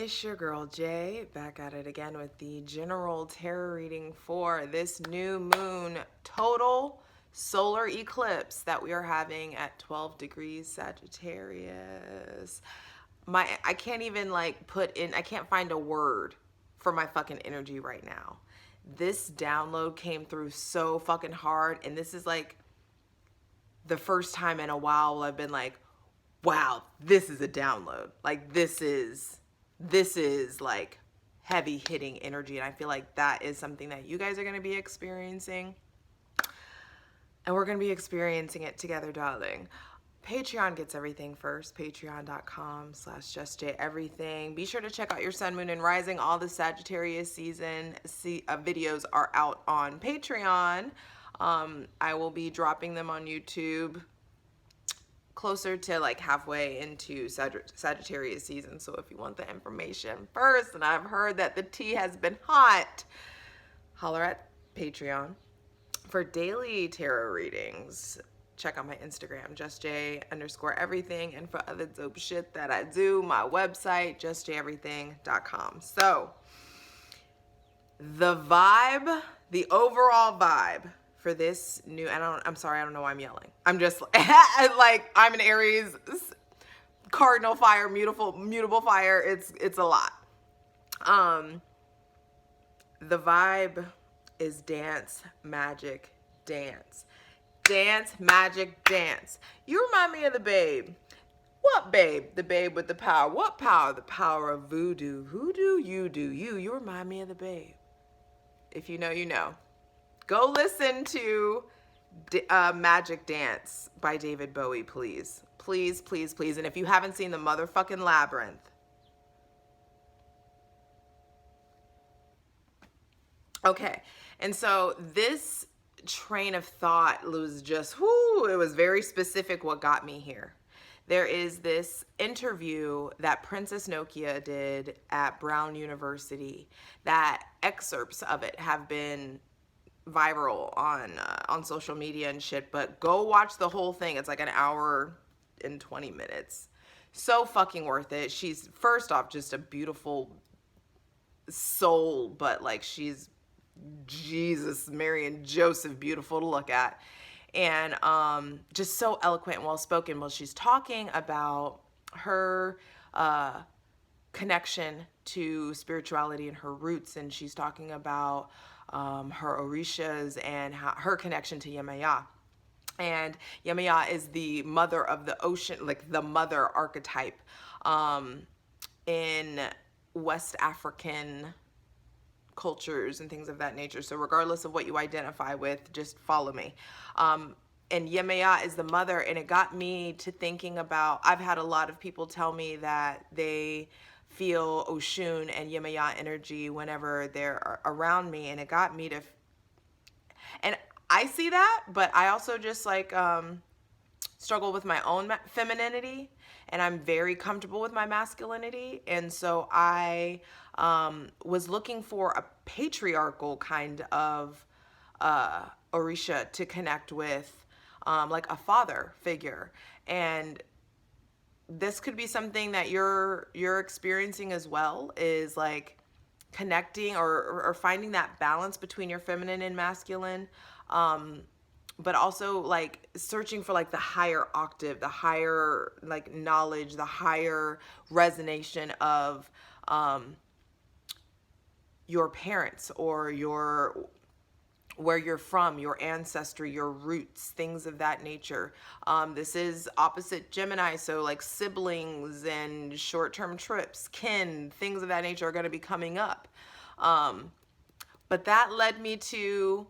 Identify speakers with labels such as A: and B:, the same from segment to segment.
A: It's your girl Jay, back at it again with the general tarot reading for this new moon total solar eclipse that we are having at 12 degrees Sagittarius. I can't even I can't find a word for my fucking energy right now. This download came through so fucking hard, and this is like the first time in a while I've been like, wow, this is a download. Like this is like heavy hitting energy, and I feel like that is something that you guys are going to be experiencing, and we're going to be experiencing it together, darling. Patreon gets everything first. Patreon.com/justjeverything. Be sure to check out your sun, moon, and rising. All the Sagittarius season videos are out on Patreon. I will be dropping them on YouTube closer to like halfway into Sagittarius season. So if you want the information first, and I've heard that the tea has been hot, holler at Patreon. For daily tarot readings, check out my Instagram, justj_everything. And for other dope shit that I do, my website, justjeverything.com. So the vibe, the overall vibe for this new, I'm sorry, I don't know why I'm yelling. I'm just like, I'm an Aries, cardinal fire, mutable fire. It's a lot. The vibe is dance, magic, dance. Dance, magic, dance. You remind me of the Babe. What Babe? The Babe with the power. What power? The power of voodoo. Voodoo, you do you. You remind me of the Babe. If you know, you know. Go listen to Magic Dance by David Bowie, please. Please, please, please. And if you haven't seen the motherfucking Labyrinth. Okay. And so this train of thought was just, whoo, it was very specific what got me here. There is this interview that Princess Nokia did at Brown University, that excerpts of it have been viral on social media and shit, but go watch the whole thing. It's like an hour and 20 minutes. So fucking worth it. She's, first off, just a beautiful soul, but like she's Jesus, Mary and Joseph, beautiful to look at. And just so eloquent and well-spoken. Well, she's talking about her connection to spirituality and her roots, and she's talking about her orishas and her connection to Yemaya. And Yemaya is the mother of the ocean, like the mother archetype in West African cultures and things of that nature. So regardless of what you identify with, just follow me. And Yemaya is the mother, and it got me to thinking about, I've had a lot of people tell me that they feel Oshun and Yemaya energy whenever they're around me, and it got me to, and I see that, but I also just like struggle with my own femininity, and I'm very comfortable with my masculinity. And so I was looking for a patriarchal kind of Orisha to connect with, like a father figure. And this could be something that you're experiencing as well, is like connecting or finding that balance between your feminine and masculine, but also like searching for like the higher octave, the higher like knowledge, the higher resonation of your parents or your, where you're from, your ancestry, your roots, things of that nature. This is opposite Gemini, so like siblings and short-term trips, kin, things of that nature are going to be coming up. But that led me to,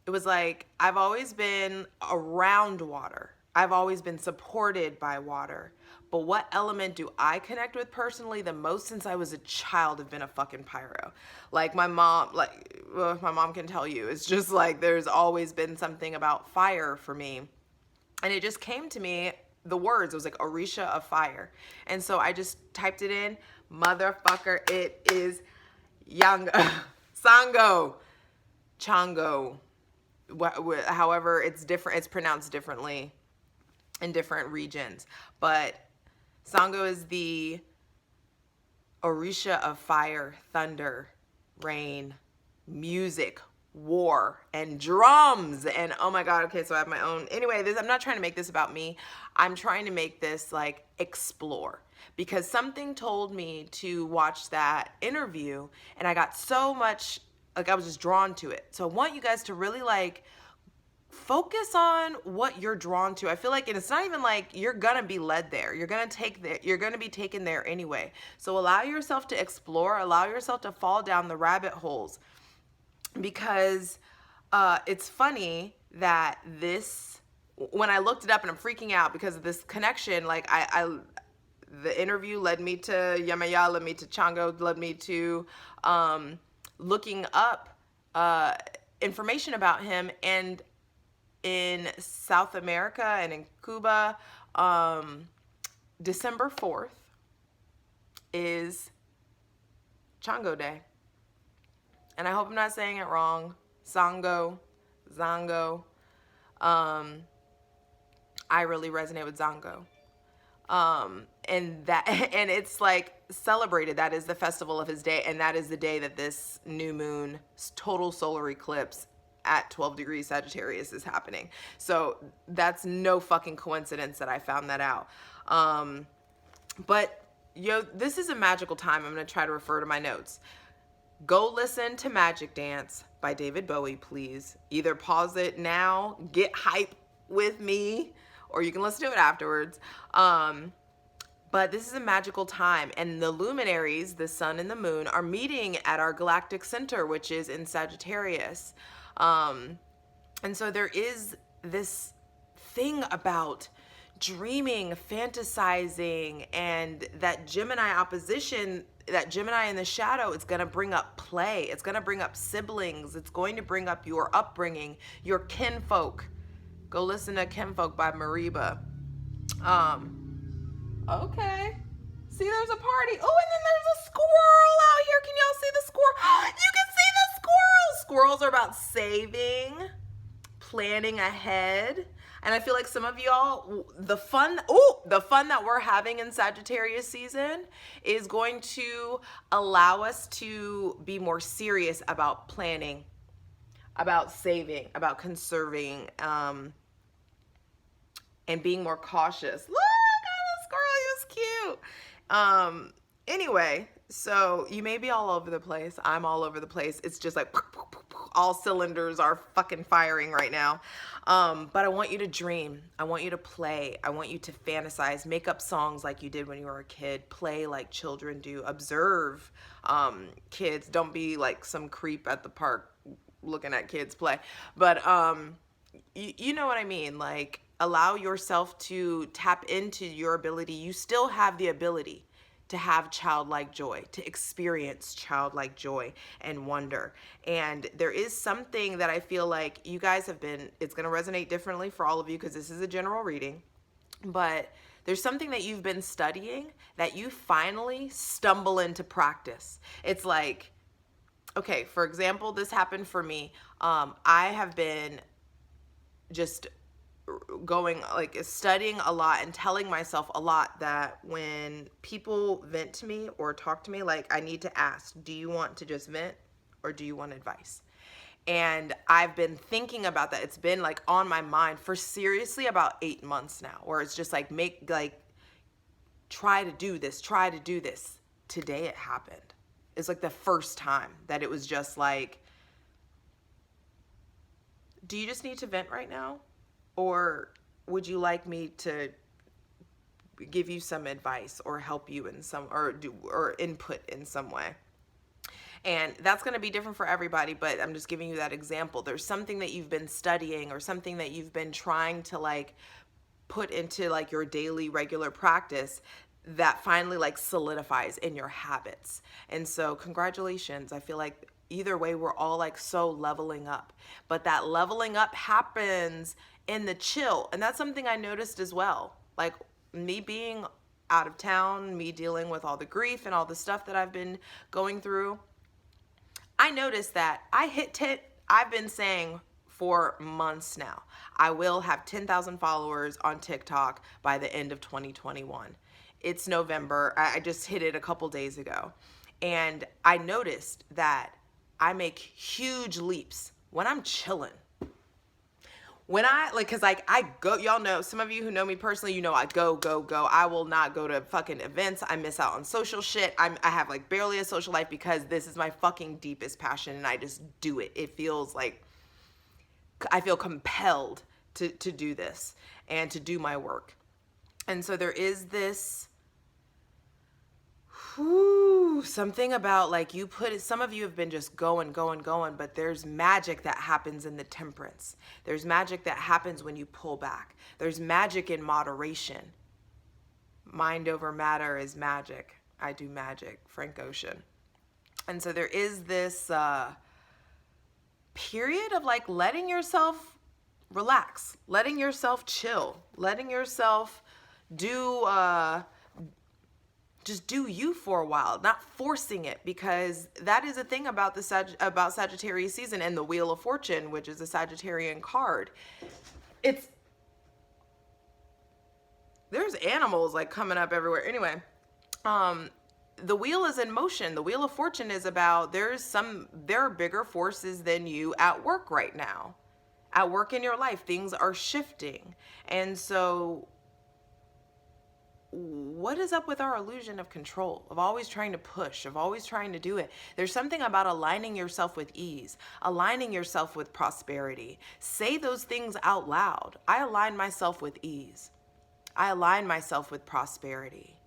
A: it was like, I've always been around water. I've always been supported by water. But what element do I connect with personally the most? Since I was a child, have been a fucking pyro. Like my mom, my mom can tell you, it's just like there's always been something about fire for me. And it just came to me, the words, it was like Orisha of fire. And so I just typed it in, motherfucker, it is Yanga, Sango, Chango. However, it's different, it's pronounced differently in different regions. But Sango is the Orisha of fire, thunder, rain, music, war, and drums. And oh my God, okay, so I have my own. Anyway, I'm not trying to make this about me. I'm trying to make this like explore, because something told me to watch that interview and I got so much, like I was just drawn to it. So I want you guys to really like focus on what you're drawn to. I feel like, and it's not even like you're gonna be led there. You're gonna be taken there anyway. So allow yourself to explore, allow yourself to fall down the rabbit holes, because it's funny that when I looked it up, and I'm freaking out because of this connection, like the interview led me to Yemaya, led me to Chango, led me to looking up information about him. And in South America and in Cuba, December 4th is Chango Day. And I hope I'm not saying it wrong. Zongo. I really resonate with Zongo. And it's like celebrated. That is the festival of his day. And that is the day that this new moon, total solar eclipse at 12 degrees Sagittarius is happening. So that's no fucking coincidence that I found that out. But this is a magical time. I'm going to try to refer to my notes. Go listen to Magic Dance by David Bowie, please. Either pause it now, get hype with me, or you can listen to it afterwards. But this is a magical time, and the luminaries, the sun and the moon, are meeting at our galactic center, which is in Sagittarius. And so there is this thing about dreaming, fantasizing, and that Gemini opposition, that Gemini in the shadow, it's going to bring up play. It's going to bring up siblings. It's going to bring up your upbringing, your kinfolk. Go listen to Kinfolk by Mariba. Okay. See, there's a party. Oh, and then there's a squirrel out here. Can y'all see the squirrel? You can see the squirrel. Squirrels are about saving, planning ahead. And I feel like some of y'all, the fun that we're having in Sagittarius season is going to allow us to be more serious about planning, about saving, about conserving, and being more cautious. Look, the squirrel, he was cute. Anyway, so you may be all over the place. I'm all over the place. It's just like all cylinders are fucking firing right now. But I want you to dream. I want you to play. I want you to fantasize. Make up songs like you did when you were a kid. Play like children do. Observe kids. Don't be like some creep at the park looking at kids play. But you know what I mean? Like, allow yourself to tap into your ability. You still have the ability to have childlike joy, to experience childlike joy and wonder. And there is something that I feel like you guys have been, it's going to resonate differently for all of you because this is a general reading, but there's something that you've been studying that you finally stumble into practice. It's like, okay, for example, this happened for me. I have been just going, like, studying a lot and telling myself a lot that when people vent to me or talk to me, like, I need to ask, do you want to just vent or do you want advice? And I've been thinking about that. It's been like on my mind for seriously about 8 months now, where it's just like, try to do this. Today it happened. It's like the first time that it was just like, do you just need to vent right now? Or would you like me to give you some advice or help you in some, or input in some way? And that's going to be different for everybody, but I'm just giving you that example. There's something that you've been studying or something that you've been trying to like put into like your daily regular practice that finally like solidifies in your habits. And so congratulations. I feel like either way, we're all like so leveling up, but that leveling up happens in the chill. And that's something I noticed as well. Like me being out of town, me dealing with all the grief and all the stuff that I've been going through. I noticed that I've been saying for months now, I will have 10,000 followers on TikTok by the end of 2021. It's November. I just hit it a couple days ago. And I noticed that I make huge leaps when I'm chilling. When I go, y'all know, some of you who know me personally, you know I go. I will not go to fucking events. I miss out on social shit. I have like barely a social life because this is my fucking deepest passion and I just do it. It feels like I feel compelled to do this and to do my work. And so there is this something about like some of you have been just going, but there's magic that happens in the temperance. There's magic that happens when you pull back. There's magic in moderation. Mind over matter is magic. I do magic, Frank Ocean. And so there is this period of like letting yourself relax, letting yourself chill, letting yourself do just do you for a while, not forcing it, because that is a thing about about Sagittarius season and the Wheel of Fortune, which is a Sagittarian card. There's animals like coming up everywhere. Anyway, the wheel is in motion. The Wheel of Fortune is about there are bigger forces than you at work right now. At work in your life, things are shifting. And so what is up with our illusion of control, of always trying to push, of always trying to do it? There's something about aligning yourself with ease, aligning yourself with prosperity. Say those things out loud. I align myself with ease. I align myself with prosperity.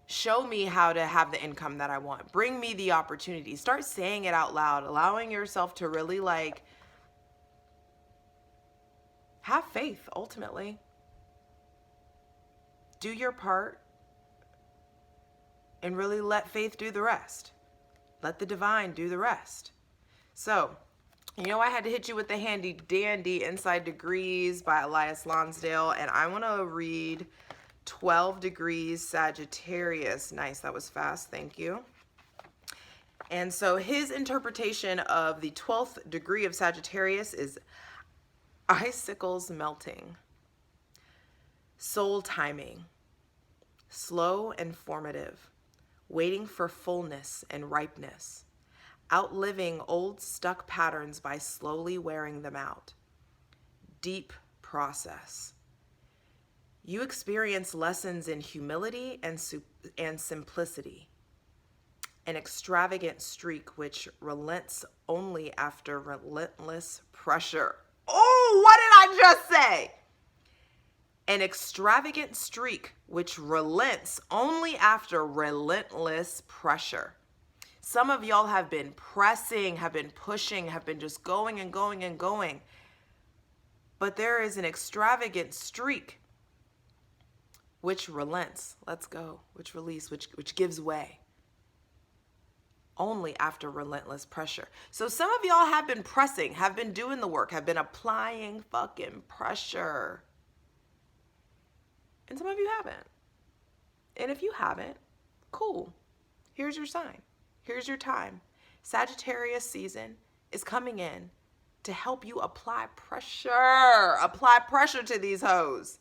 A: Show me how to have the income that I want. Bring me the opportunity. Start saying it out loud, allowing yourself to really like have faith ultimately. Do your part and really let faith do the rest. Let the divine do the rest. So, you know, I had to hit you with the handy dandy Inside Degrees by Elias Lonsdale, and I want to read 12 degrees Sagittarius. Nice, that was fast, thank you. And so his interpretation of the 12th degree of Sagittarius is icicles melting, soul timing, slow and formative, waiting for fullness and ripeness, outliving old stuck patterns by slowly wearing them out. Deep process. You experience lessons in humility and simplicity, an extravagant streak which relents only after relentless pressure. Oh, what did I just say? An extravagant streak which relents only after relentless pressure. Some of y'all have been pressing, have been pushing, have been just going and going and going. But there is an extravagant streak which relents, lets go, which release, which gives way. Only after relentless pressure. So some of y'all have been pressing, have been doing the work, have been applying fucking pressure. And some of you haven't. And if you haven't, cool. Here's your sign. Here's your time. Sagittarius season is coming in to help you apply pressure. Apply pressure to these hoes.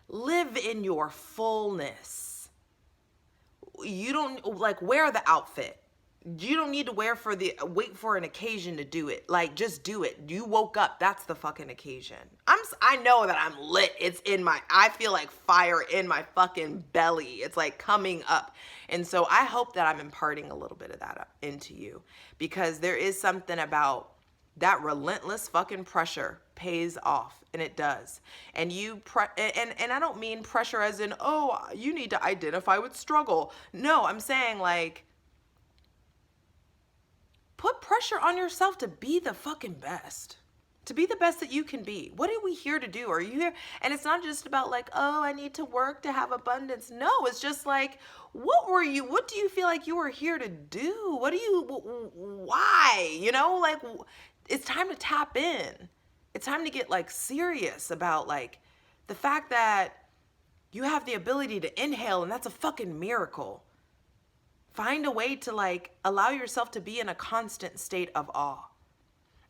A: Live in your fullness. You don't, wear the outfit. You don't need to wait for an occasion to do it. Just do it. You woke up. That's the fucking occasion. I know that I'm lit. I feel like fire in my fucking belly. It's like coming up. And so I hope that I'm imparting a little bit of that into you, because there is something about that relentless fucking pressure pays off, and it does. And and I don't mean pressure as in, oh, you need to identify with struggle. No, I'm saying put pressure on yourself to be the fucking best. To be the best that you can be. What are we here to do? Are you here? And it's not just about oh, I need to work to have abundance. No, it's just what do you feel like you were here to do? Why? It's time to tap in. It's time to get serious about the fact that you have the ability to inhale, and that's a fucking miracle. Find a way to allow yourself to be in a constant state of awe.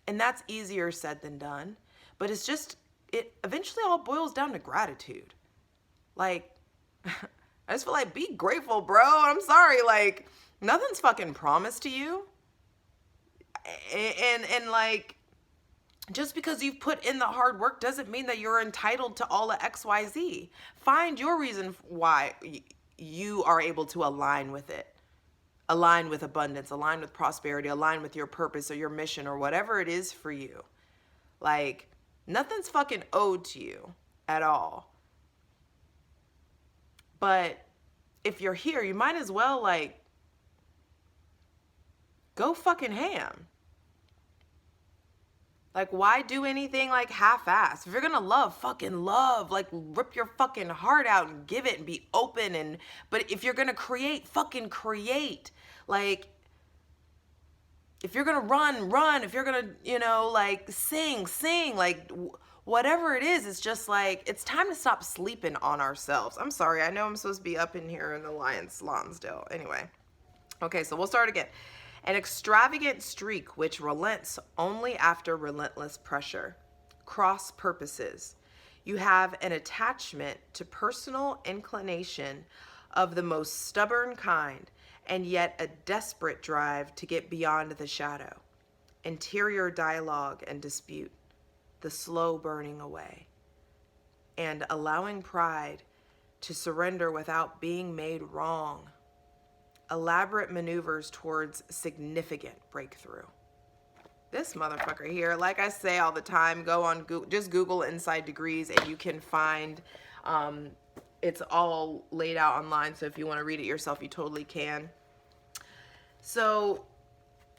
A: And that's easier said than done, but it's just it eventually all boils down to gratitude. Like, I just feel like, be grateful, bro. I'm sorry, like, nothing's fucking promised to you. And like, just because you've put in the hard work doesn't mean that you're entitled to all the XYZ. Find your reason why you are able to align with it. Align with abundance, align with prosperity, align with your purpose or your mission or whatever it is for you. Like, nothing's fucking owed to you at all. But if you're here, you might as well, like, go fucking ham. Like, why do anything like half-assed? If you're gonna love, fucking love. Like, rip your fucking heart out and give it and be open. But if you're gonna create, fucking create. Like, if you're gonna run. If you're gonna, you know, like, sing. Like, whatever it is, it's just like, it's time to stop sleeping on ourselves. I'm sorry, I know I'm supposed to be up in here in the Lion's Lonsdale. Anyway. Okay, so we'll start again. An extravagant streak which relents only after relentless pressure. Cross purposes. You have an attachment to personal inclination of the most stubborn kind, and yet a desperate drive to get beyond the shadow. Interior dialogue and dispute. The slow burning away. And allowing pride to surrender without being made wrong. Elaborate maneuvers towards significant breakthrough. This motherfucker here, like I say all the time, go on Google, just Google inside degrees and you can find, it's all laid out online. So if you want to read it yourself, you totally can. So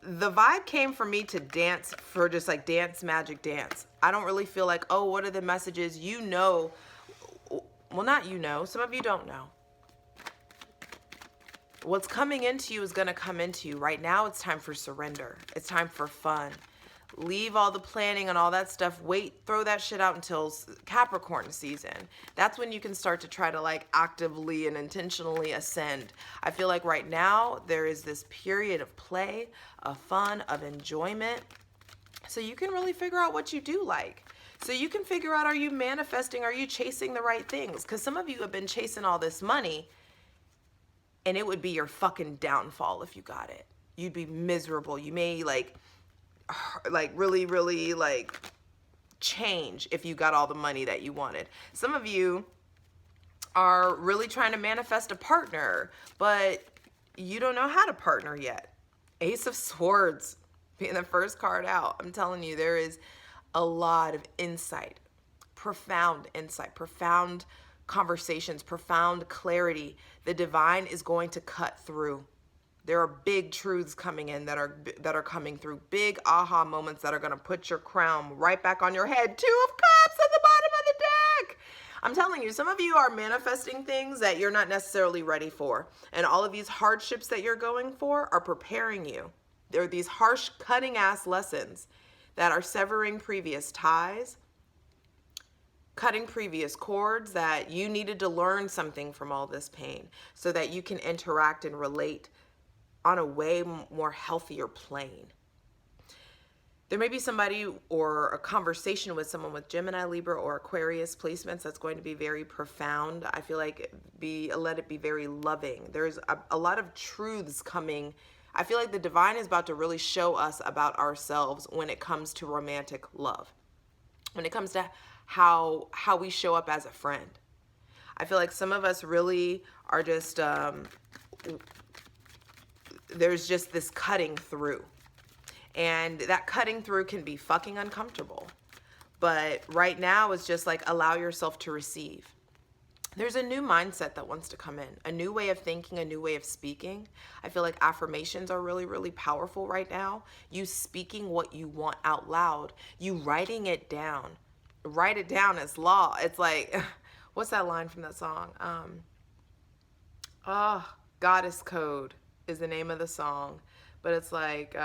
A: the vibe came for me to dance, for just like dance, magic dance. I don't really feel like, oh, what are the messages? You know, well, not you know, some of you don't know. What's coming into you is going to come into you. Right now, it's time for surrender. It's time for fun. Leave all the planning and all that stuff. Wait, throw that shit out until Capricorn season. That's when you can start to try to like actively and intentionally ascend. I feel like right now, there is this period of play, of fun, of enjoyment. So you can really figure out what you do like. So you can figure out, are you manifesting? Are you chasing the right things? Because some of you have been chasing all this money, and it would be your fucking downfall if you got it. You'd be miserable. You may like really, really like change if you got all the money that you wanted. Some of you are really trying to manifest a partner, but you don't know how to partner yet. Ace of Swords being the first card out. I'm telling you, there is a lot of insight, profound conversations, profound clarity. The divine is going to cut through. There are big truths coming in that are coming through. Big aha moments that are going to put your crown right back on your head. 2 of Cups at the bottom of the deck. I'm telling you, some of you are manifesting things that you're not necessarily ready for. And all of these hardships that you're going for are preparing you. There are these harsh, cutting-ass lessons that are severing previous ties, cutting previous cords, that you needed to learn something from all this pain so that you can interact and relate on a way more healthier plane. There may be somebody or a conversation with someone with Gemini, Libra, or Aquarius placements that's going to be very profound. I feel like let it be very loving. There's a lot of truths coming. I feel like the divine is about to really show us about ourselves when it comes to romantic love. When it comes to how we show up as a friend. I feel like some of us really are just, there's just this cutting through. And that cutting through can be fucking uncomfortable. But right now it's just like, allow yourself to receive. There's a new mindset that wants to come in, a new way of thinking, a new way of speaking. I feel like affirmations are really, really powerful right now. You speaking what you want out loud, you writing it down. Write it down as law. It's like, what's that line from that song? Goddess Code is the name of the song. But it's like,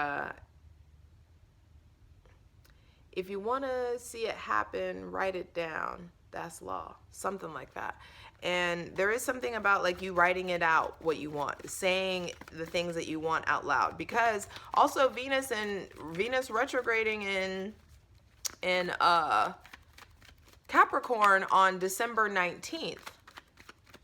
A: if you want to see it happen, write it down. That's law. Something like that. And there is something about like you writing it out, what you want, saying the things that you want out loud. Because also Venus retrograding in Capricorn on December 19th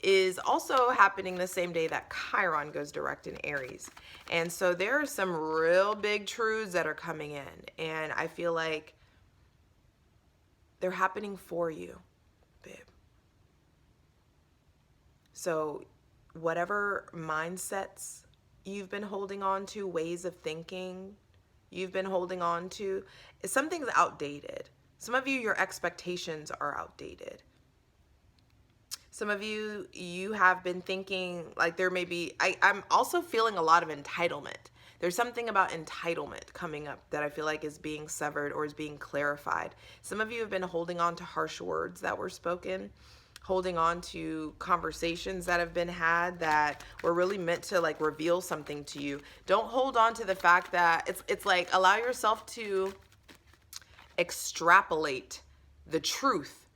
A: is also happening the same day that Chiron goes direct in Aries. And so there are some real big truths that are coming in. And I feel like they're happening for you, babe. So whatever mindsets you've been holding on to, ways of thinking you've been holding on to, something's outdated. Some of you, your expectations are outdated. Some of you, you have been thinking like there may be, I'm also feeling a lot of entitlement. There's something about entitlement coming up that I feel like is being severed or is being clarified. Some of you have been holding on to harsh words that were spoken, holding on to conversations that have been had that were really meant to like reveal something to you. Don't hold on to the fact that it's like allow yourself to extrapolate the truth,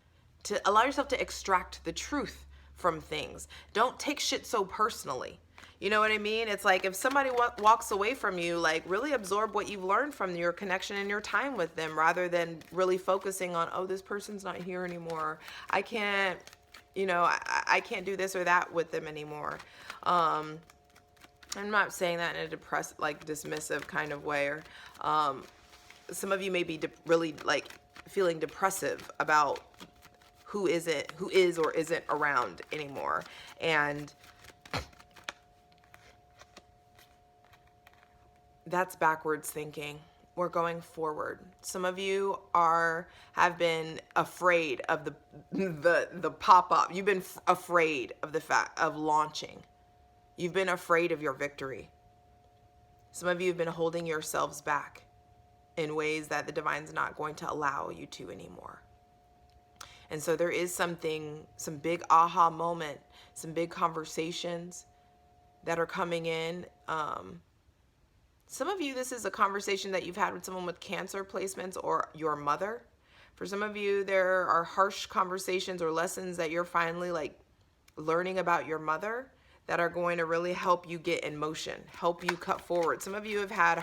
A: to allow yourself to extract the truth from things. Don't take shit so personally. You know what I mean? It's like if somebody walks away from you, like really absorb what you've learned from your connection and your time with them rather than really focusing on, oh, this person's not here anymore. I can't, you know, I can't do this or that with them anymore. I'm not saying that in a depressed, like dismissive kind of way. Or some of you may be really like feeling depressive about who is or isn't around anymore. And that's backwards thinking. We're going forward. Some of you have been afraid of the pop-up. You've been afraid of the fact of launching. You've been afraid of your victory. Some of you have been holding yourselves back in ways that the divine's not going to allow you to anymore. And so there is some big aha moment, some big conversations that are coming in. Some of you, this is a conversation that you've had with someone with Cancer placements or your mother. For some of you, there are harsh conversations or lessons that you're finally like learning about your mother that are going to really help you get in motion, help you cut forward. Some of you have had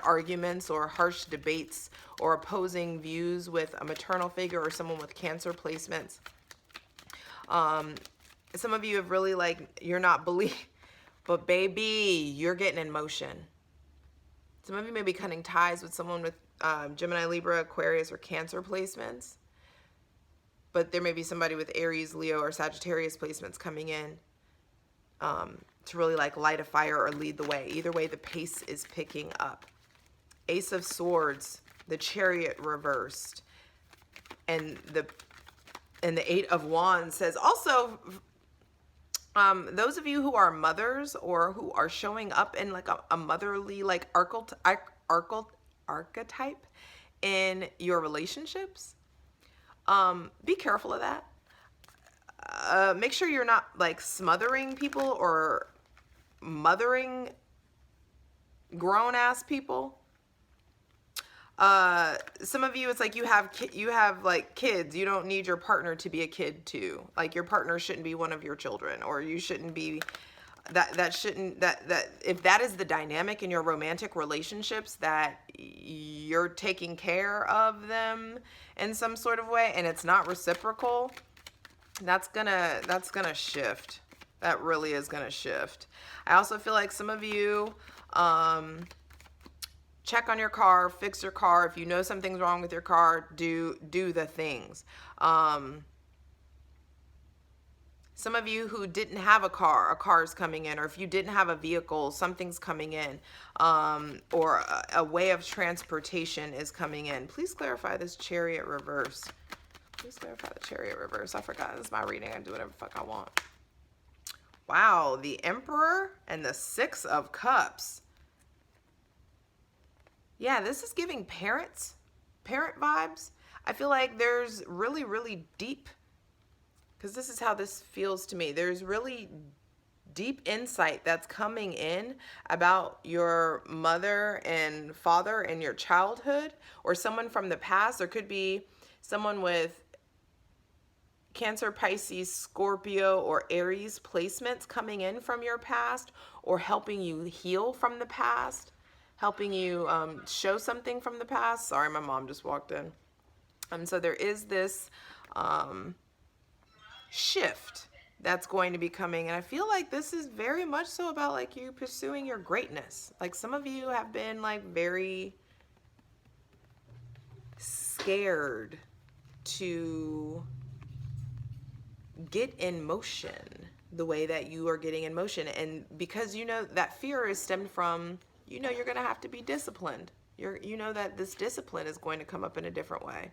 A: arguments or harsh debates or opposing views with a maternal figure or someone with Cancer placements. Some of you have really like, you're not but baby, you're getting in motion. Some of you may be cutting ties with someone with Gemini, Libra, Aquarius, or Cancer placements. But there may be somebody with Aries, Leo, or Sagittarius placements coming in to really like light a fire or lead the way. Either way, the pace is picking up. Ace of Swords, the Chariot reversed, and the Eight of Wands says also, those of you who are mothers or who are showing up in like a motherly like archetype in your relationships, be careful of that. Make sure you're not like smothering people or mothering grown-ass people. Some of you, it's like you have like kids. You don't need your partner to be a kid too. Like your partner shouldn't be one of your children, or you shouldn't be that if that is the dynamic in your romantic relationships, that you're taking care of them in some sort of way and it's not reciprocal, that's gonna shift. That really is gonna shift. I also feel like some of you check on your car, fix your car. If you know something's wrong with your car, do the things. Some of you who didn't have a car is coming in, or if you didn't have a vehicle, something's coming in, or a way of transportation is coming in. Please clarify this Chariot reverse. Please clarify the Chariot reverse. I forgot. This is my reading. I do whatever the fuck I want. Wow, the Emperor and the Six of Cups. Yeah, this is giving parent vibes. I feel like there's really, really deep, because this is how this feels to me. There's really deep insight that's coming in about your mother and father in your childhood, or someone from the past. There could be someone with Cancer, Pisces, Scorpio, or Aries placements coming in from your past, or helping you heal from the past, helping you show something from the past. Sorry, my mom just walked in. So there is this shift that's going to be coming, and I feel like this is very much so about like you pursuing your greatness. Like some of you have been like very scared to get in motion the way that you are getting in motion, and because you know that fear is stemmed from, you know, you're going to have to be disciplined. You know that this discipline is going to come up in a different way.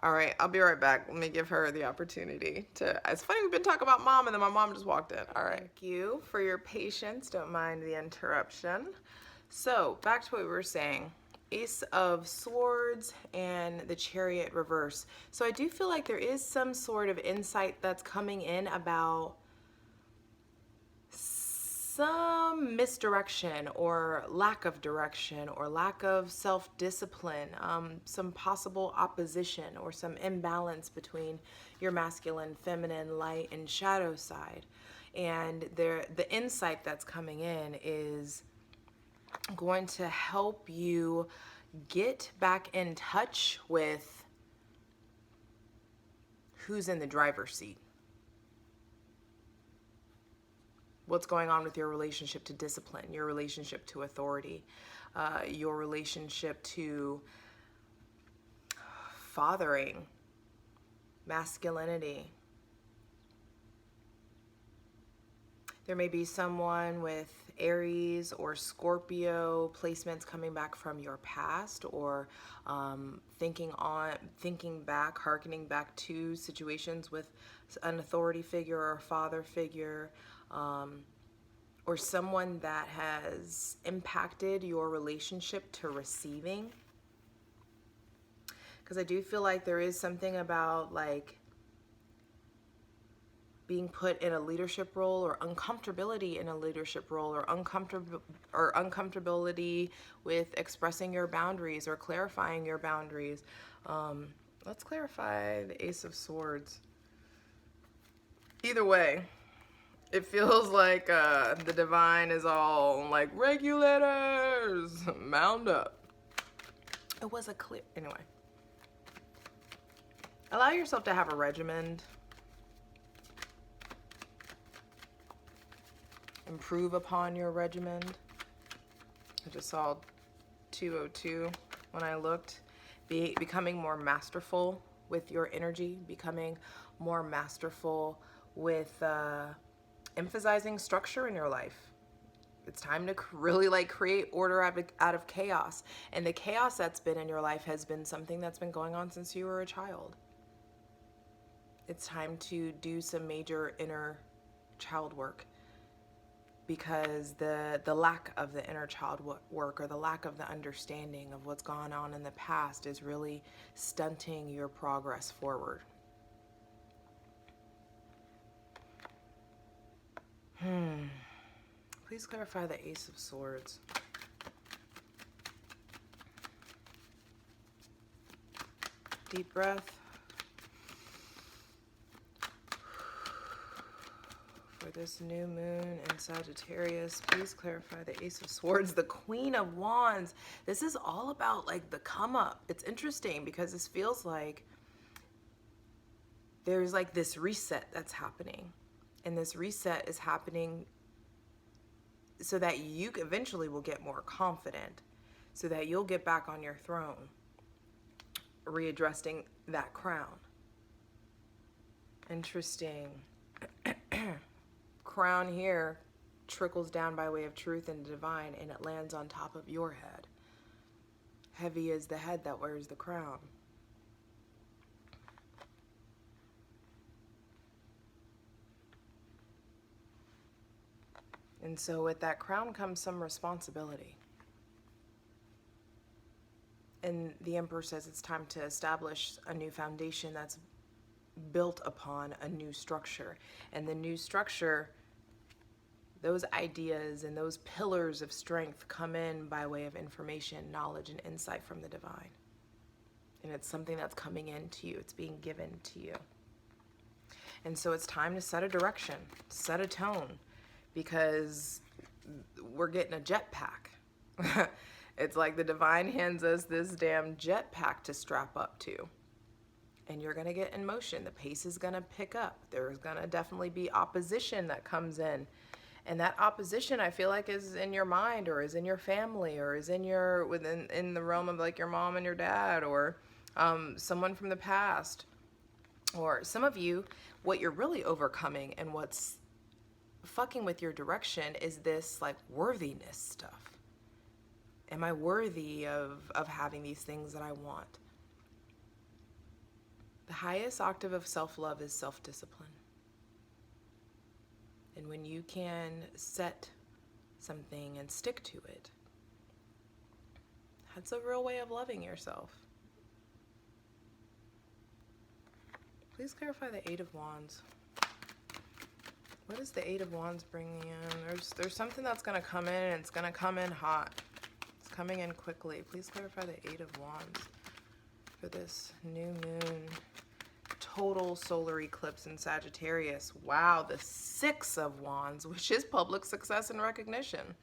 A: All right, I'll be right back. Let me give her the opportunity to. It's funny, we've been talking about mom, and then my mom just walked in. All right. Thank you for your patience. Don't mind the interruption. So, back to what we were saying. Ace of Swords and the Chariot reverse. So I do feel like there is some sort of insight that's coming in about some misdirection or lack of direction or lack of self-discipline, some possible opposition or some imbalance between your masculine, feminine, light, and shadow side. And the insight that's coming in is going to help you get back in touch with who's in the driver's seat. What's going on with your relationship to discipline, your relationship to authority, your relationship to fathering, masculinity. There may be someone with Aries or Scorpio placements coming back from your past, or thinking back, hearkening back to situations with an authority figure or a father figure, or someone that has impacted your relationship to receiving. Because I do feel like there is something about like being put in a leadership role, or uncomfortability in a leadership role, or uncomfortability with expressing your boundaries or clarifying your boundaries. Let's clarify the Ace of Swords. Either way, it feels like the divine is all like, regulators, mount up. It was a clear, anyway. Allow yourself to have a regimen. Improve upon your regimen. I just saw 202 when I looked. Becoming more masterful with your energy, becoming more masterful with emphasizing structure in your life. It's time to really like create order out of chaos. And the chaos that's been in your life has been something that's been going on since you were a child. It's time to do some major inner child work, because the lack of the inner child work, or the lack of the understanding of what's gone on in the past, is really stunting your progress forward. Please clarify the Ace of Swords. Deep breath. For this new moon in Sagittarius, please clarify the Ace of Swords, the Queen of Wands. This is all about like the come up. It's interesting because this feels like there's like this reset that's happening. And this reset is happening so that you eventually will get more confident, so that you'll get back on your throne, readdressing that crown. Interesting. Crown here trickles down by way of truth and divine, and it lands on top of your head. Heavy is the head that wears the crown. And so with that crown comes some responsibility. And the Emperor says it's time to establish a new foundation that's built upon a new structure. And the new structure, those ideas and those pillars of strength come in by way of information, knowledge, and insight from the divine. And it's something that's coming into you. It's being given to you. And so it's time to set a direction, set a tone, because we're getting a jetpack. It's like the divine hands us this damn jetpack to strap up to. and you're going to get in motion. The pace is going to pick up. There's going to definitely be opposition that comes in. And that opposition, I feel like, is in your mind, or is in your family, or is in your in the realm of like your mom and your dad, or someone from the past. Or some of you, what you're really overcoming and what's fucking with your direction is this like worthiness stuff. Am I worthy of having these things that I want? The highest octave of self-love is self-discipline. And when you can set something and stick to it, that's a real way of loving yourself. Please clarify the Eight of Wands. What is the Eight of Wands bringing in? There's something that's going to come in, and it's going to come in hot. It's coming in quickly. Please clarify the Eight of Wands for this new moon total solar eclipse in Sagittarius. Wow, the Six of Wands, which is public success and recognition.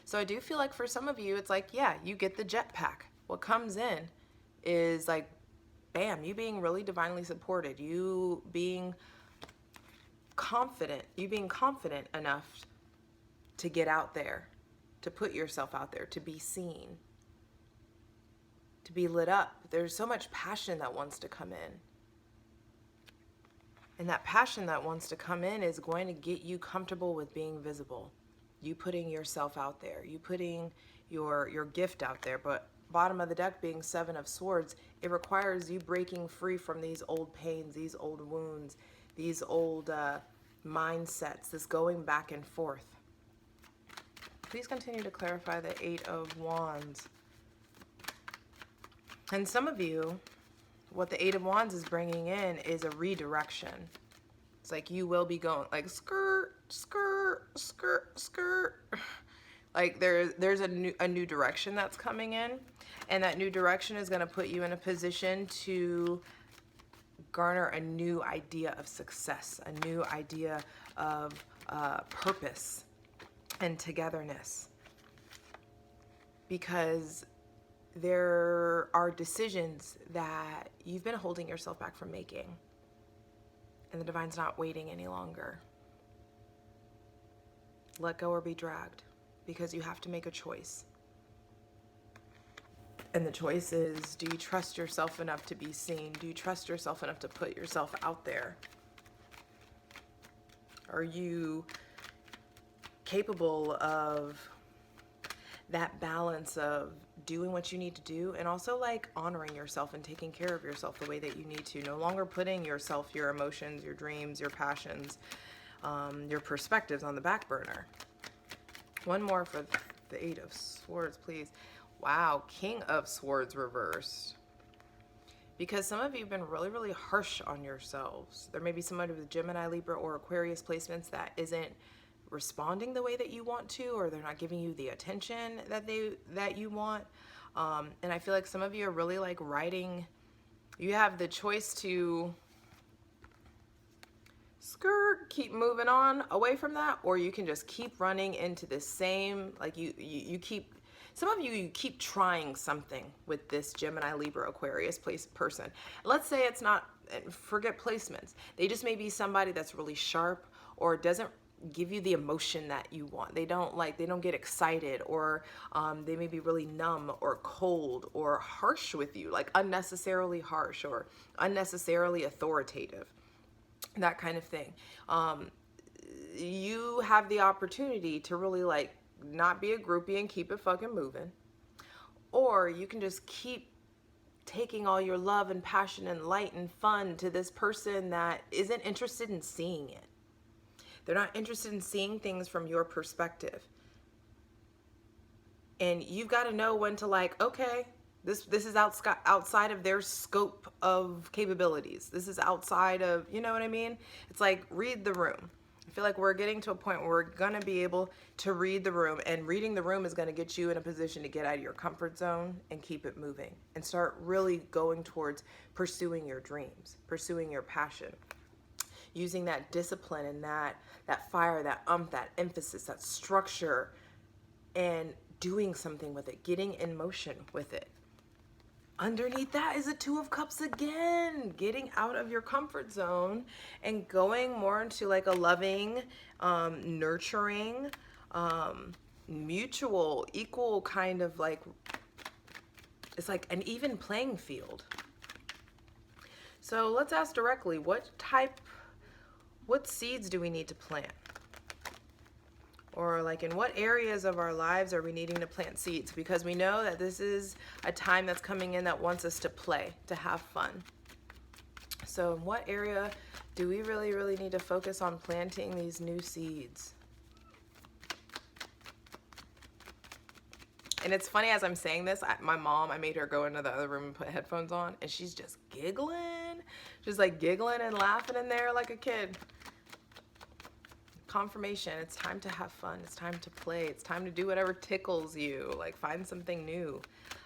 A: So I do feel like for some of you, it's like, yeah, you get the jetpack. What comes in is like, bam, you being really divinely supported, you being confident enough to get out there, to put yourself out there, to be seen, to be lit up. There's so much passion that wants to come in. And that passion that wants to come in is going to get you comfortable with being visible. You putting yourself out there, you putting your gift out there. But bottom of the deck being Seven of Swords, it requires you breaking free from these old pains, these old wounds, these old mindsets, this going back and forth. Please continue to clarify the Eight of Wands. And some of you, what the Eight of Wands is bringing in is a redirection. It's like you will be going like skirt, skirt, skirt, skirt. Like there's a new direction that's coming in, and that new direction is going to put you in a position to garner a new idea of success, a new idea of purpose and togetherness. Because there are decisions that you've been holding yourself back from making, and the divine's not waiting any longer. Let go or be dragged, because you have to make a choice. And the choice is, do you trust yourself enough to be seen? Do you trust yourself enough to put yourself out there? Are you capable of that balance of doing what you need to do, and also like honoring yourself and taking care of yourself the way that you need to? No longer putting yourself, your emotions, your dreams, your passions, your perspectives on the back burner. One more for the Eight of Swords, please. Wow, King of Swords reversed. Because some of you have been really, really harsh on yourselves. There may be somebody with Gemini, Libra, or Aquarius placements that isn't responding the way that you want to, or they're not giving you the attention that you want. And I feel like some of you are really like writing. You have the choice to keep moving on away from that, or you can just keep running into the same, like you keep, some of you keep trying something with this Gemini, Libra, Aquarius person. Let's say it's not, forget placements. They just may be somebody that's really sharp, or doesn't give you the emotion that you want. They don't get excited, or they may be really numb or cold or harsh with you, like unnecessarily harsh or unnecessarily authoritative, that kind of thing. You have the opportunity to really like not be a groupie and keep it fucking moving, or you can just keep taking all your love and passion and light and fun to this person that isn't interested in seeing it. They're not interested in seeing things from your perspective. And you've got to know when to like, okay, this is outside of their scope of capabilities. This is outside of, you know what I mean? It's like, read the room. I feel like we're getting to a point where we're going to be able to read the room, and reading the room is going to get you in a position to get out of your comfort zone and keep it moving and start really going towards pursuing your dreams, pursuing your passion, using that discipline and that fire, that that emphasis, that structure, and doing something with it, getting in motion with it. Underneath that is a Two of Cups again, getting out of your comfort zone and going more into like a loving, nurturing, mutual, equal kind of like, it's like an even playing field. So let's ask directly, what seeds do we need to plant? Or like in what areas of our lives are we needing to plant seeds? Because we know that this is a time that's coming in that wants us to play, to have fun. So in what area do we really, really need to focus on planting these new seeds? And it's funny, as I'm saying this, my mom, I made her go into the other room and put headphones on, and she's just giggling, just like giggling and laughing in there like a kid. Confirmation, it's time to have fun, it's time to play, it's time to do whatever tickles you, like find something new.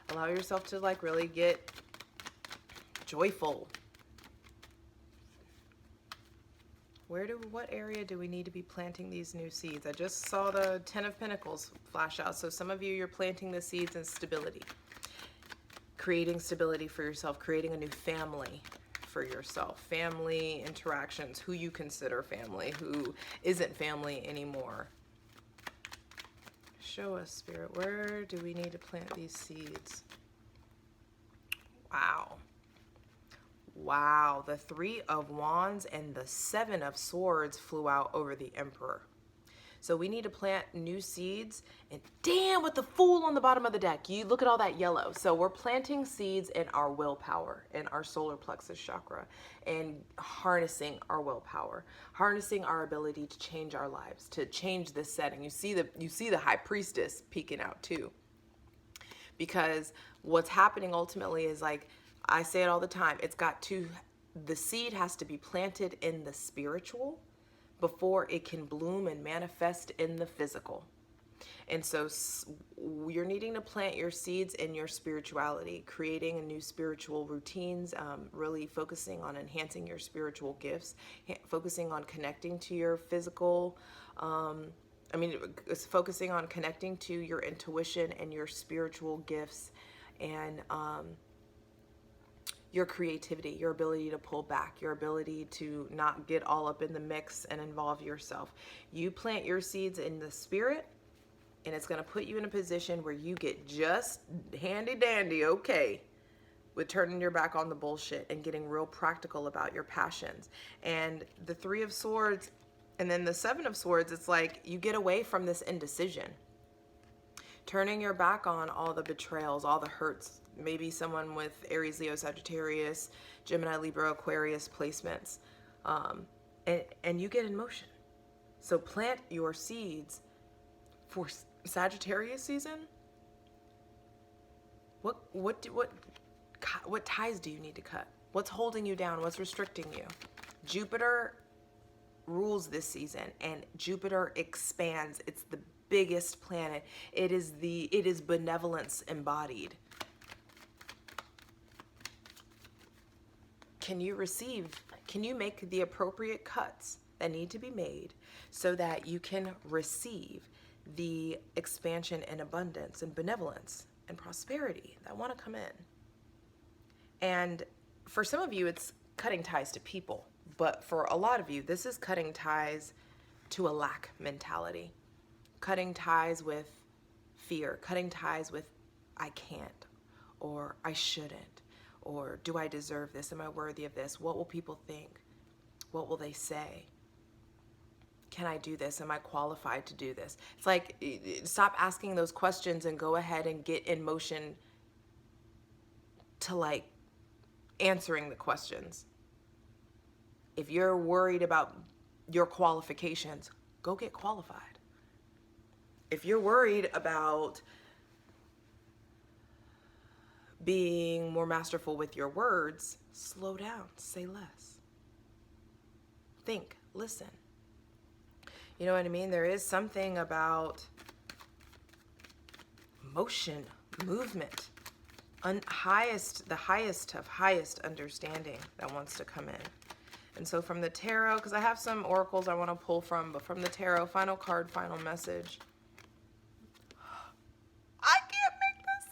A: Allow yourself to like really get joyful. What area do we need to be planting these new seeds? I just saw the Ten of Pentacles flash out. So some of you, you're planting the seeds in stability. Creating stability for yourself, creating a new family for yourself. Family interactions, who you consider family, who isn't family anymore. Show us, Spirit, where do we need to plant these seeds? Wow. Wow, the Three of Wands and the Seven of Swords flew out over the Emperor. So we need to plant new seeds, and damn, with the Fool on the bottom of the deck, you look at all that yellow. So we're planting seeds in our willpower, in our solar plexus chakra, and harnessing our willpower, harnessing our ability to change our lives, to change this setting. You see the High Priestess peeking out too. Because what's happening ultimately is, like I say it all the time, the seed has to be planted in the spiritual before it can bloom and manifest in the physical. And so you're needing to plant your seeds in your spirituality, creating a new spiritual routines, really focusing on enhancing your spiritual gifts, focusing on connecting to your physical, focusing on connecting to your intuition and your spiritual gifts, and your creativity, your ability to pull back, your ability to not get all up in the mix and involve yourself. You plant your seeds in the spirit, and it's going to put you in a position where you get just handy dandy okay with turning your back on the bullshit and getting real practical about your passions. And the Three of Swords and then the Seven of Swords, it's like you get away from this indecision, turning your back on all the betrayals, all the hurts. Maybe someone with Aries, Leo, Sagittarius, Gemini, Libra, Aquarius placements, and you get in motion. So plant your seeds for Sagittarius season. What ties do you need to cut? What's holding you down? What's restricting you? Jupiter rules this season, and Jupiter expands. It's the biggest planet. It is benevolence embodied. Can you make the appropriate cuts that need to be made so that you can receive the expansion and abundance and benevolence and prosperity that want to come in? And for some of you, it's cutting ties to people. But for a lot of you, this is cutting ties to a lack mentality. Cutting ties with fear. Cutting ties with I can't, or I shouldn't, or do I deserve this? Am I worthy of this? What will people think? What will they say? Can I do this? Am I qualified to do this? It's like, stop asking those questions and go ahead and get in motion to like answering the questions. If you're worried about your qualifications, go get qualified. If you're worried about being more masterful with your words, slow down, say less. Think, listen. You know what I mean? There is something about motion, movement, the highest of highest understanding that wants to come in. And so from the tarot, because I have some oracles I want to pull from, but from the tarot, final card, final message. I can't make this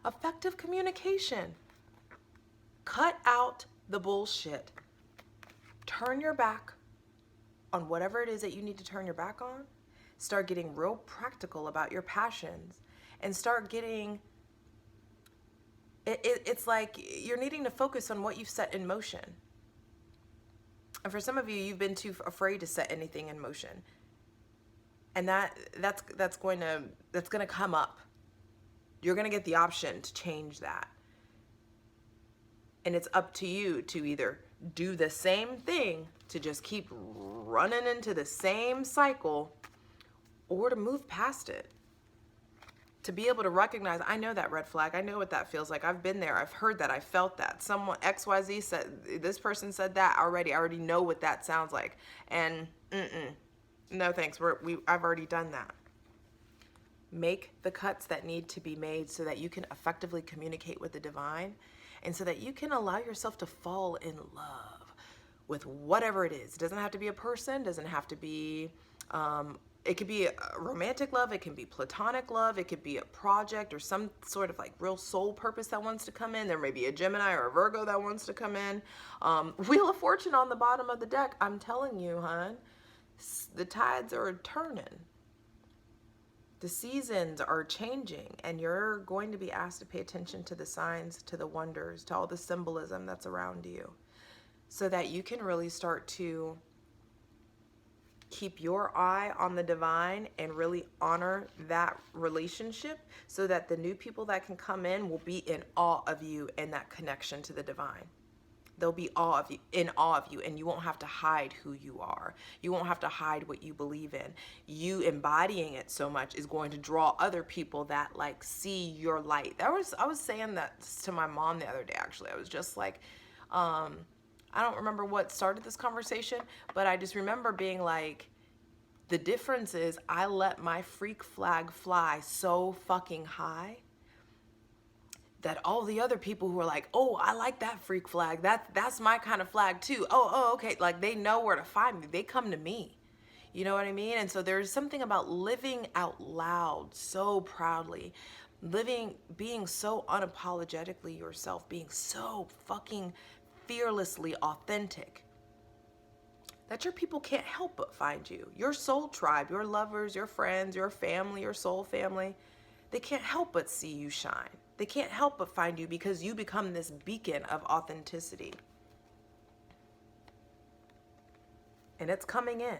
A: up. effective communication. Cut out the bullshit. Turn your back on whatever it is that you need to turn your back on. Start getting real practical about your passions and start getting, it's like you're needing to focus on what you've set in motion. And for some of you, you've been too afraid to set anything in motion. And that's going to come up. You're going to get the option to change that. And it's up to you to either do the same thing, to just keep running into the same cycle, or to move past it. To be able to recognize, I know that red flag. I know what that feels like. I've been there. I've heard that. I felt that. Someone, XYZ said, this person said that already. I already know what that sounds like. And no thanks. I've already done that. Make the cuts that need to be made so that you can effectively communicate with the divine, and so that you can allow yourself to fall in love with whatever it is. It doesn't have to be a person, doesn't have to be, it could be a romantic love, it can be platonic love, it could be a project or some sort of like real soul purpose that wants to come in. There may be a Gemini or a Virgo that wants to come in. Wheel of Fortune on the bottom of the deck. I'm telling you, hon, the tides are turning. The seasons are changing, and you're going to be asked to pay attention to the signs, to the wonders, to all the symbolism that's around you, so that you can really start to keep your eye on the divine and really honor that relationship, so that the new people that can come in will be in awe of you and that connection to the divine. They'll be in awe of you, and you won't have to hide who you are. You won't have to hide what you believe in. You embodying it so much is going to draw other people that like see your light. I was saying that to my mom the other day, actually. I was just like, I don't remember what started this conversation, but I just remember being like, the difference is I let my freak flag fly so fucking high that all the other people who are like, oh, I like that freak flag. That's my kind of flag too. Oh, okay. Like, they know where to find me. They come to me. You know what I mean? And so there's something about living out loud so proudly, being so unapologetically yourself, being so fucking fearlessly authentic, that your people can't help but find you. Your soul tribe, your lovers, your friends, your family, your soul family, they can't help but see you shine. They can't help but find you because you become this beacon of authenticity. And it's coming in.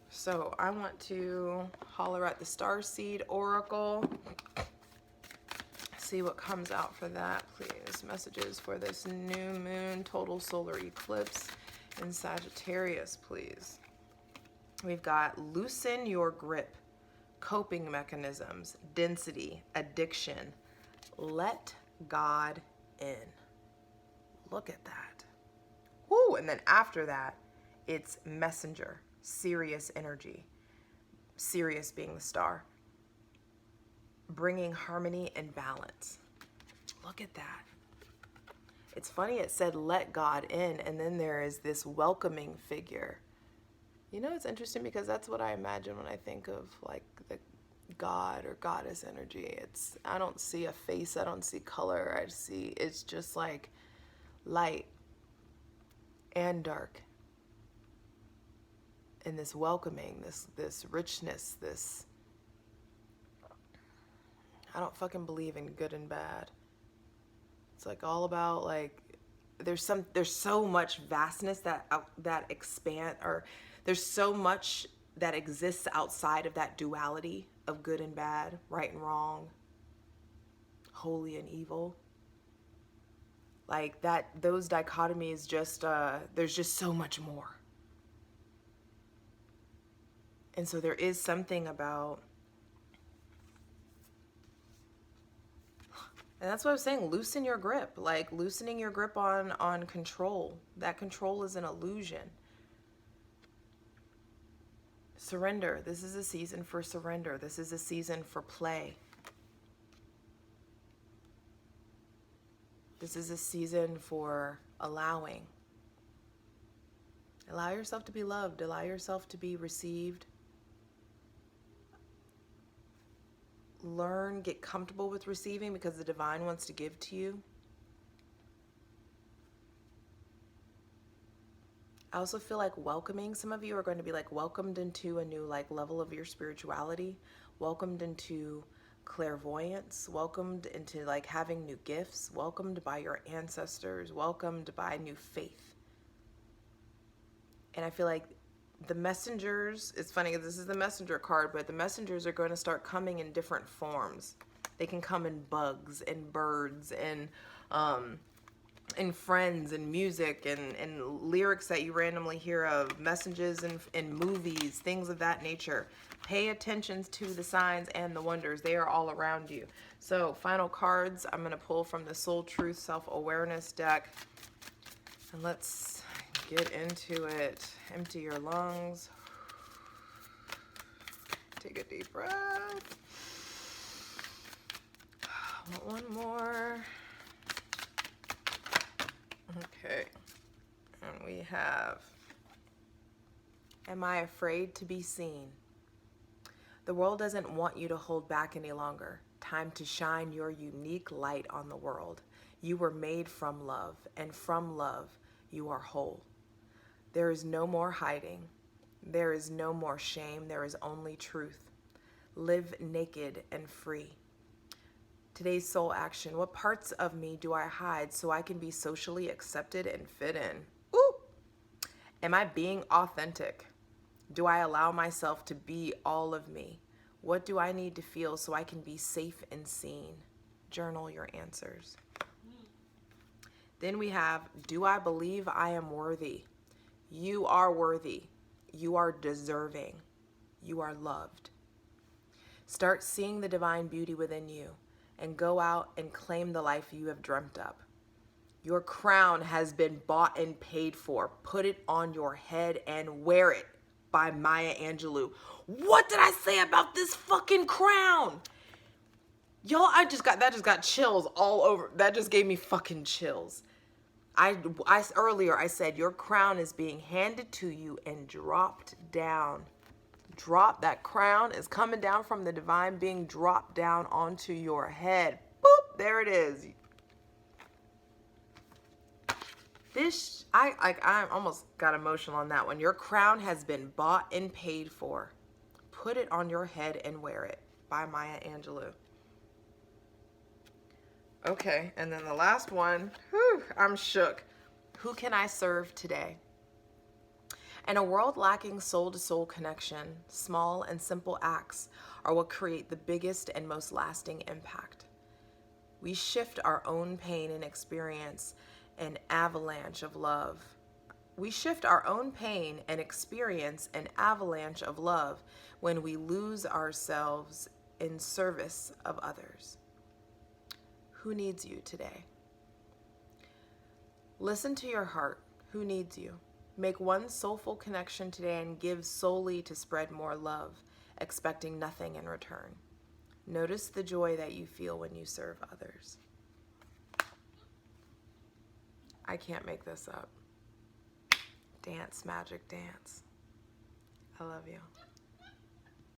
A: So I want to holler at the Starseed Oracle. See what comes out for that, please. Messages for this new moon, total solar eclipse in Sagittarius, please. We've got loosen your grip. Coping mechanisms, density, addiction. Let God in. Look at that. Woo! And then after that, it's messenger, Sirius energy. Sirius being the star. Bringing harmony and balance. Look at that. It's funny, it said let God in, and then there is this welcoming figure. You know, it's interesting because that's what I imagine when I think of like the God or goddess energy. I don't see a face, I don't see color, it's just like light and dark. And this welcoming, this richness, I don't fucking believe in good and bad. It's like all about like, there's so much vastness that expand, or there's so much that exists outside of that duality of good and bad, right and wrong, holy and evil. Like that, those dichotomies just, there's just so much more. And so there is something about, and that's what I was saying, loosen your grip, like loosening your grip on control. That control is an illusion. Surrender. This is a season for surrender. This is a season for play. This is a season for allowing. Allow yourself to be loved. Allow yourself to be received. learn, get comfortable with receiving, because the divine wants to give to you. I also feel like welcoming. Some of you are going to be like welcomed into a new like level of your spirituality, welcomed into clairvoyance, welcomed into like having new gifts, welcomed by your ancestors, welcomed by new faith. And I feel like the messengers, it's funny, this is the messenger card, but the messengers are going to start coming in different forms. They can come in bugs and birds and friends and music and lyrics that you randomly hear of, messages in movies, things of that nature. Pay attention to the signs and the wonders. They are all around you. So final cards I'm going to pull from the Soul Truth Self-Awareness deck. And let's get into it. Empty your lungs. Take a deep breath. One more. Okay. And we have, am I afraid to be seen? The world doesn't want you to hold back any longer. Time to shine your unique light on the world. You were made from love, and from love, you are whole. There is no more hiding. There is no more shame. There is only truth. Live naked and free. Today's soul action. What parts of me do I hide so I can be socially accepted and fit in? Ooh! Am I being authentic? Do I allow myself to be all of me? What do I need to feel so I can be safe and seen? Journal your answers. Then we have, do I believe I am worthy? You are worthy. You are deserving. You are loved. Start seeing the divine beauty within you and go out and claim the life you have dreamt up. Your crown has been bought and paid for. Put it on your head and wear it, by Maya Angelou. What did I say about this fucking crown? Y'all, that just got chills all over. That just gave me fucking chills. Earlier I said your crown is being handed to you and dropped down. That crown is coming down from the divine, being dropped down onto your head. Boop, there it is. I almost got emotional on that one. Your crown has been bought and paid for. Put it on your head and wear it, by Maya Angelou. Okay, and then the last one, whew, I'm shook. Who can I serve today? In a world lacking soul-to-soul connection, small and simple acts are what create the biggest and most lasting impact. We shift our own pain and experience an avalanche of love. We shift our own pain and experience an avalanche of love when we lose ourselves in service of others. Who needs you today? Listen to your heart. Who needs you? Make one soulful connection today and give solely to spread more love, expecting nothing in return. Notice the joy that you feel when you serve others. I can't make this up. Dance, magic, dance. I love you.